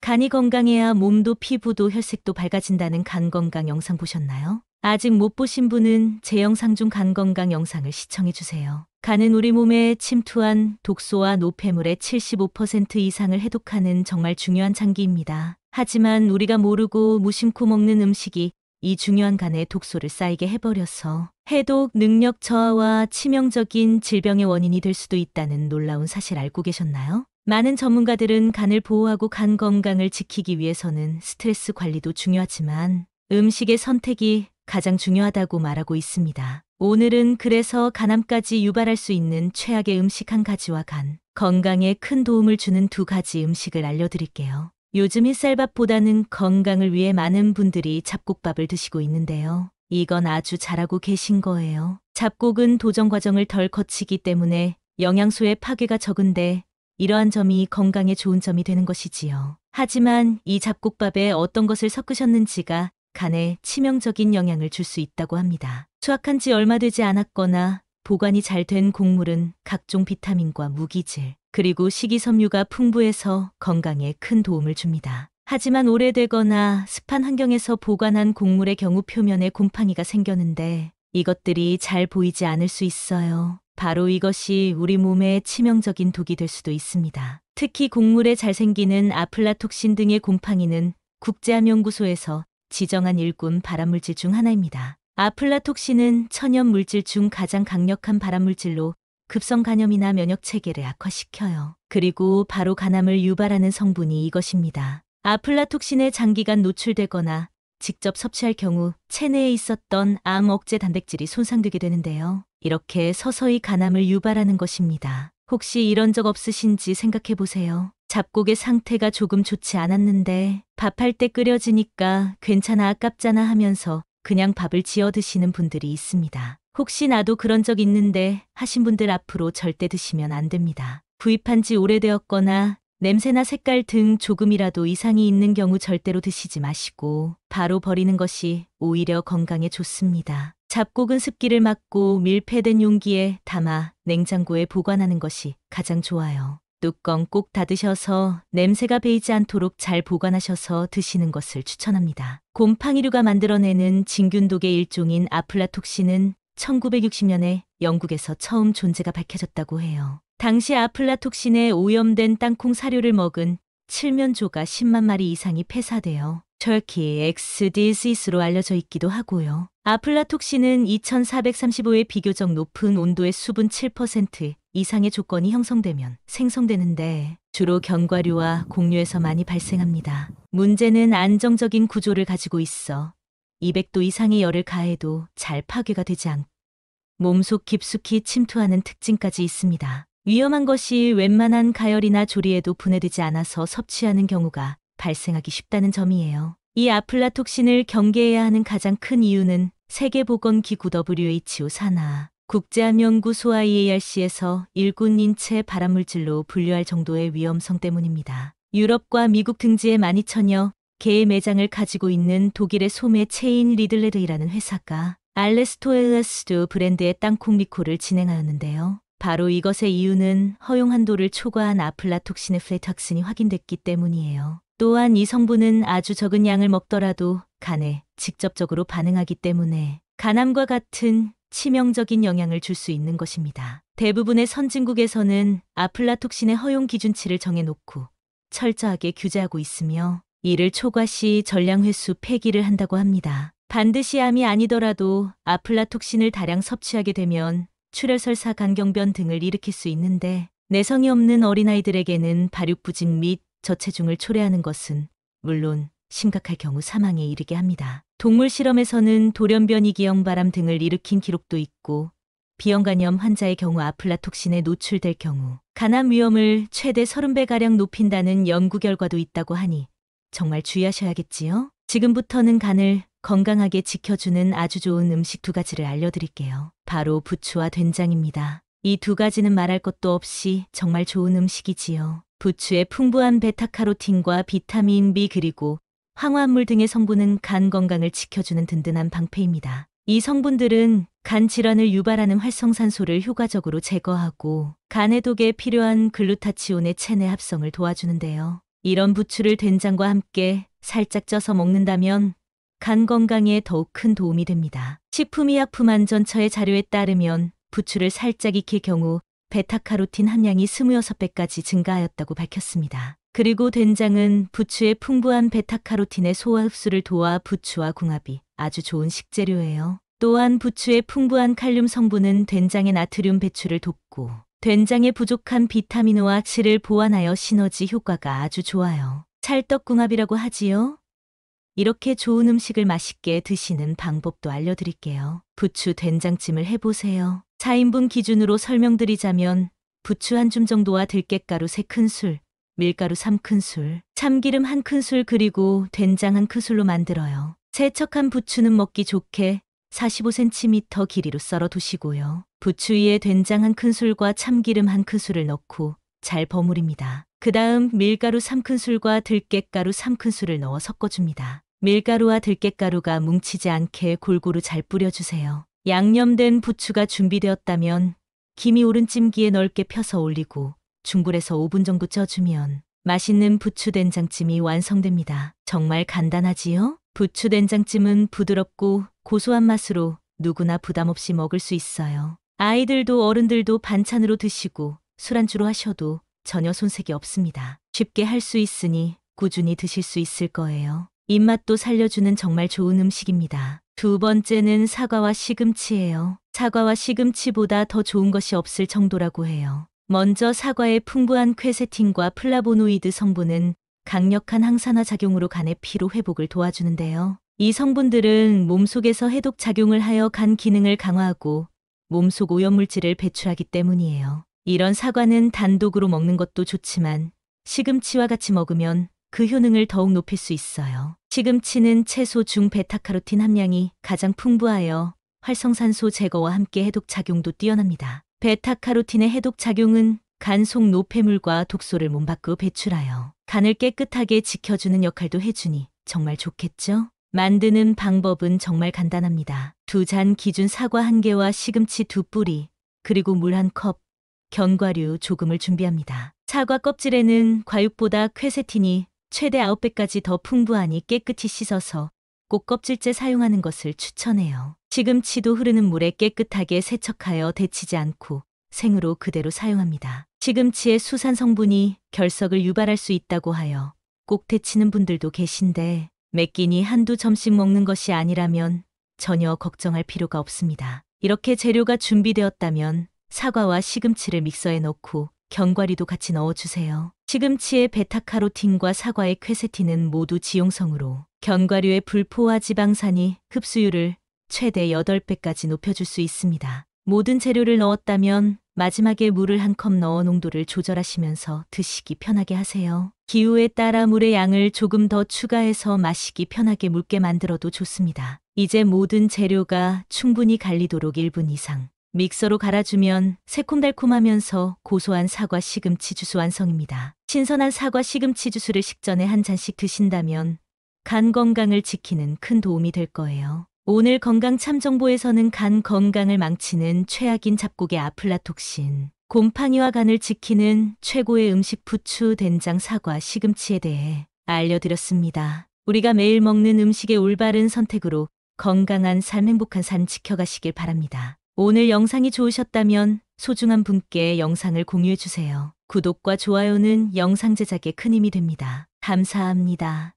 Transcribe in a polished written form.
간이 건강해야 몸도 피부도 혈색도 밝아진다는 간 건강 영상 보셨나요? 아직 못 보신 분은 제 영상 중 간 건강 영상을 시청해 주세요. 간은 우리 몸에 침투한 독소와 노폐물의 75% 이상을 해독하는 정말 중요한 장기입니다. 하지만 우리가 모르고 무심코 먹는 음식이 이 중요한 간에 독소를 쌓이게 해버려서 해독 능력 저하와 치명적인 질병의 원인이 될 수도 있다는 놀라운 사실 알고 계셨나요? 많은 전문가들은 간을 보호하고 간 건강을 지키기 위해서는 스트레스 관리도 중요하지만 음식의 선택이 가장 중요하다고 말하고 있습니다. 오늘은 그래서 간암까지 유발할 수 있는 최악의 음식 한 가지와 간 건강에 큰 도움을 주는 두 가지 음식을 알려드릴게요. 요즘 흰쌀밥보다는 건강을 위해 많은 분들이 잡곡밥을 드시고 있는데요. 이건 아주 잘하고 계신 거예요. 잡곡은 도정 과정을 덜 거치기 때문에 영양소의 파괴가 적은데 이러한 점이 건강에 좋은 점이 되는 것이지요. 하지만 이 잡곡밥에 어떤 것을 섞으셨는지가 간에 치명적인 영향을 줄 수 있다고 합니다. 수확한 지 얼마 되지 않았거나 보관이 잘 된 곡물은 각종 비타민과 무기질, 그리고 식이섬유가 풍부해서 건강에 큰 도움을 줍니다. 하지만 오래되거나 습한 환경에서 보관한 곡물의 경우 표면에 곰팡이가 생겼는데 이것들이 잘 보이지 않을 수 있어요. 바로 이것이 우리 몸에 치명적인 독이 될 수도 있습니다. 특히 곡물에 잘 생기는 아플라톡신 등의 곰팡이는 국제암연구소에서 지정한 일군 발암물질 중 하나입니다. 아플라톡신은 천연 물질 중 가장 강력한 발암물질로 급성 간염이나 면역 체계를 악화시켜요. 그리고 바로 간암을 유발하는 성분이 이것입니다. 아플라톡신에 장기간 노출되거나 직접 섭취할 경우 체내에 있었던 암 억제 단백질이 손상되게 되는데요. 이렇게 서서히 간암을 유발하는 것입니다. 혹시 이런 적 없으신지 생각해 보세요. 잡곡의 상태가 조금 좋지 않았는데 밥할 때 끓여지니까 괜찮아 아깝잖아 하면서 그냥 밥을 지어 드시는 분들이 있습니다. 혹시 나도 그런 적 있는데 하신 분들 앞으로 절대 드시면 안 됩니다. 구입한 지 오래되었거나 냄새나 색깔 등 조금이라도 이상이 있는 경우 절대로 드시지 마시고 바로 버리는 것이 오히려 건강에 좋습니다. 잡곡은 습기를 막고 밀폐된 용기에 담아 냉장고에 보관하는 것이 가장 좋아요. 뚜껑 꼭 닫으셔서 냄새가 배이지 않도록 잘 보관하셔서 드시는 것을 추천합니다. 곰팡이류가 만들어내는 진균독의 일종인 아플라톡신은 1960년에 영국에서 처음 존재가 밝혀졌다고 해요. 당시 아플라톡신에 오염된 땅콩 사료를 먹은 칠면조가 10만 마리 이상이 폐사되어 터키 엑스 디시스로 알려져 있기도 하고요. 아플라톡신은 2435의 비교적 높은 온도의 수분 7% 이상의 조건이 형성되면 생성되는데 주로 견과류와 곡류에서 많이 발생합니다. 문제는 안정적인 구조를 가지고 있어 200도 이상의 열을 가해도 잘 파괴가 되지 않고 몸속 깊숙이 침투하는 특징까지 있습니다. 위험한 것이 웬만한 가열이나 조리에도 분해되지 않아서 섭취하는 경우가 발생하기 쉽다는 점이에요. 이 아플라톡신을 경계해야 하는 가장 큰 이유는 세계보건기구 WHO 산하 국제암연구소 IARC에서 일군 인체 발암물질로 분류할 정도의 위험성 때문입니다. 유럽과 미국 등지에 12,000여 개의 매장을 가지고 있는 독일의 소매 체인 리들레르이라는 회사가 알레스토엘레스두 브랜드의 땅콩 리콜을 진행하였는데요. 바로 이것의 이유는 허용 한도를 초과한 아플라톡신의 플레탁슨이 확인됐기 때문이에요. 또한 이 성분은 아주 적은 양을 먹더라도 간에 직접적으로 반응하기 때문에 간암과 같은 치명적인 영향을 줄 수 있는 것입니다. 대부분의 선진국에서는 아플라톡신의 허용 기준치를 정해놓고 철저하게 규제하고 있으며 이를 초과 시 전량회수 폐기를 한다고 합니다. 반드시 암이 아니더라도 아플라톡신을 다량 섭취하게 되면 출혈설사 간경변 등을 일으킬 수 있는데 내성이 없는 어린아이들에게는 발육부진 및 저체중을 초래하는 것은 물론 심각할 경우 사망에 이르게 합니다. 동물 실험에서는 돌연변이 기형바람 등을 일으킨 기록도 있고 비형간염 환자의 경우 아플라톡신에 노출될 경우 간암 위험을 최대 30배가량 높인다는 연구 결과도 있다고 하니 정말 주의하셔야겠지요? 지금부터는 간을 건강하게 지켜주는 아주 좋은 음식 두 가지를 알려드릴게요. 바로 부추와 된장입니다. 이 두 가지는 말할 것도 없이 정말 좋은 음식이지요. 부추의 풍부한 베타카로틴과 비타민 B 그리고 황화합물 등의 성분은 간 건강을 지켜주는 든든한 방패입니다. 이 성분들은 간 질환을 유발하는 활성산소를 효과적으로 제거하고 간 해독에 필요한 글루타치온의 체내 합성을 도와주는데요. 이런 부추를 된장과 함께 살짝 쪄서 먹는다면 간 건강에 더욱 큰 도움이 됩니다. 식품의약품안전처의 자료에 따르면 부추를 살짝 익힐 경우 베타카로틴 함량이 26배까지 증가하였다고 밝혔습니다. 그리고 된장은 부추의 풍부한 베타카로틴의 소화 흡수를 도와 부추와 궁합이 아주 좋은 식재료예요. 또한 부추의 풍부한 칼륨 성분은 된장의 나트륨 배출을 돕고 된장의 부족한 비타민과 질을 보완하여 시너지 효과가 아주 좋아요. 찰떡궁합이라고 하지요? 이렇게 좋은 음식을 맛있게 드시는 방법도 알려드릴게요. 부추 된장찜을 해보세요. 4인분 기준으로 설명드리자면 부추 한 줌 정도와 들깨가루 3큰술, 밀가루 3큰술, 참기름 1큰술 그리고 된장 1큰술로 만들어요. 세척한 부추는 먹기 좋게 45cm 길이로 썰어 두시고요. 부추 위에 된장 1큰술과 참기름 1큰술을 넣고 잘 버무립니다. 그 다음 밀가루 3큰술과 들깨가루 3큰술을 넣어 섞어줍니다. 밀가루와 들깨가루가 뭉치지 않게 골고루 잘 뿌려주세요. 양념된 부추가 준비되었다면 김이 오른 찜기에 넓게 펴서 올리고 중불에서 5분 정도 쪄주면 맛있는 부추 된장찜이 완성됩니다. 정말 간단하지요? 부추 된장찜은 부드럽고 고소한 맛으로 누구나 부담 없이 먹을 수 있어요. 아이들도 어른들도 반찬으로 드시고 술안주로 하셔도 전혀 손색이 없습니다. 쉽게 할 수 있으니 꾸준히 드실 수 있을 거예요. 입맛도 살려주는 정말 좋은 음식입니다. 두 번째는 사과와 시금치예요. 사과와 시금치보다 더 좋은 것이 없을 정도라고 해요. 먼저 사과의 풍부한 퀘세틴과 플라보노이드 성분은 강력한 항산화 작용으로 간의 피로 회복을 도와주는데요. 이 성분들은 몸속에서 해독 작용을 하여 간 기능을 강화하고 몸속 오염물질을 배출하기 때문이에요. 이런 사과는 단독으로 먹는 것도 좋지만 시금치와 같이 먹으면 그 효능을 더욱 높일 수 있어요. 시금치는 채소 중 베타카로틴 함량이 가장 풍부하여 활성산소 제거와 함께 해독 작용도 뛰어납니다. 베타카로틴의 해독 작용은 간 속 노폐물과 독소를 몸 밖으로 배출하여 간을 깨끗하게 지켜주는 역할도 해주니 정말 좋겠죠? 만드는 방법은 정말 간단합니다. 2잔 기준 사과 1개와 시금치 2뿌리, 그리고 물 1컵, 견과류 조금을 준비합니다. 사과 껍질에는 과육보다 퀘세틴이 최대 9배까지 더 풍부하니 깨끗이 씻어서 꼭 껍질째 사용하는 것을 추천해요. 시금치도 흐르는 물에 깨끗하게 세척하여 데치지 않고 생으로 그대로 사용합니다. 시금치의 수산 성분이 결석을 유발할 수 있다고 하여 꼭 데치는 분들도 계신데 매 끼니 한두 점씩 먹는 것이 아니라면 전혀 걱정할 필요가 없습니다. 이렇게 재료가 준비되었다면 사과와 시금치를 믹서에 넣고 견과류도 같이 넣어주세요. 시금치의 베타카로틴과 사과의 퀘세틴은 모두 지용성으로 견과류의 불포화 지방산이 흡수율을 최대 8배까지 높여줄 수 있습니다. 모든 재료를 넣었다면 마지막에 물을 1컵 넣어 농도를 조절하시면서 드시기 편하게 하세요. 기호에 따라 물의 양을 조금 더 추가해서 마시기 편하게 묽게 만들어도 좋습니다. 이제 모든 재료가 충분히 갈리도록 1분 이상 믹서로 갈아주면 새콤달콤하면서 고소한 사과 시금치 주스 완성입니다. 신선한 사과 시금치 주스를 식전에 한 잔씩 드신다면 간 건강을 지키는 큰 도움이 될 거예요. 오늘 건강 참정보에서는 간 건강을 망치는 최악인 잡곡의 아플라톡신, 곰팡이와 간을 지키는 최고의 음식 부추, 된장, 사과, 시금치에 대해 알려드렸습니다. 우리가 매일 먹는 음식의 올바른 선택으로 건강한 삶, 행복한 삶 지켜가시길 바랍니다. 오늘 영상이 좋으셨다면 소중한 분께 영상을 공유해주세요. 구독과 좋아요는 영상 제작에 큰 힘이 됩니다. 감사합니다.